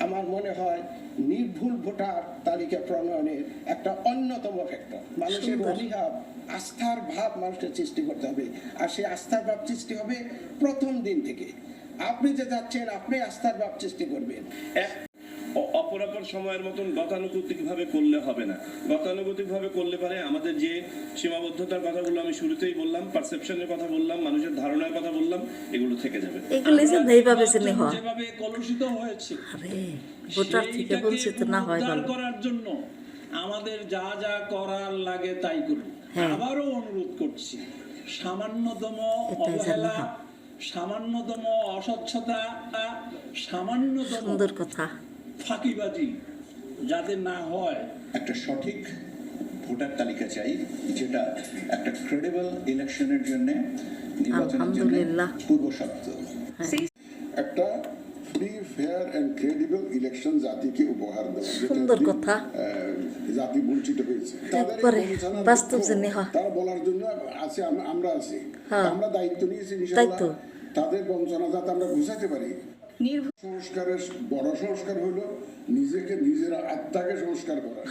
আমার মনে হয় নির্ভুল ভোটার তালিকা প্রণয়নের একটা অন্যতম ফ্যাক্টর। মানুষের অনীহা আস্থার ভাব মানুষকে সৃষ্টি করতে হবে, আর সেই আস্থার ভাব সৃষ্টি হবে প্রথম দিন থেকে। আপনি যে যাচ্ছেন, আপনি আস্থার ভাব সৃষ্টি করবেন। অপরাপর সময়ের মতন গতানুগতিক ভাবে করলে হবে না। গতানুগতিক ভাবে করলে পারে আমাদের যে সীমাবদ্ধতার কথাগুলো আমি শুরুতেই বললাম, পারসেপশনের কথা বললাম, মানুষের ধারণার কথা বললাম, এগুলো থেকে যাবে। এগুলো এইভাবে জেনে হয় যেভাবে কলুষিত হয়েছে, আরে ভোটার থেকে বঞ্চিত না হয় ভালো। করার জন্য আমাদের যা যা করার লাগে তাই করব। আবারও অনুরোধ করছি, সামান্যতম অবহেলা, সামান্যতম অস্বচ্ছতা, সামান্যতম সুন্দর কথা, ফাঁকিবাজি যাতে না হয়। একটা সঠিক ভোটার তালিকা চাই, যেটা একটা ক্রেডিবল ইলেকশনের জন্য, নির্বাচনের জন্য পূর্ব শর্ত। একটা free, fair and credible election জাতিকে উপহার দেওয়া। সুন্দর কথা, জাতি বঞ্চিত হয়েছে, একবারে বাস্তব জেনে হয়। তারা বলার জন্য আছে, আমরা আছি, আমরা দায়িত্ব নিয়েছি দায়িত্ব তাদের বঞ্চনা যাতে আমরা বুঝাতে পারি। সংস্কারের বড় সংস্কার হলো নিজেকে, নিজের আত্মাকে সংস্কার করা।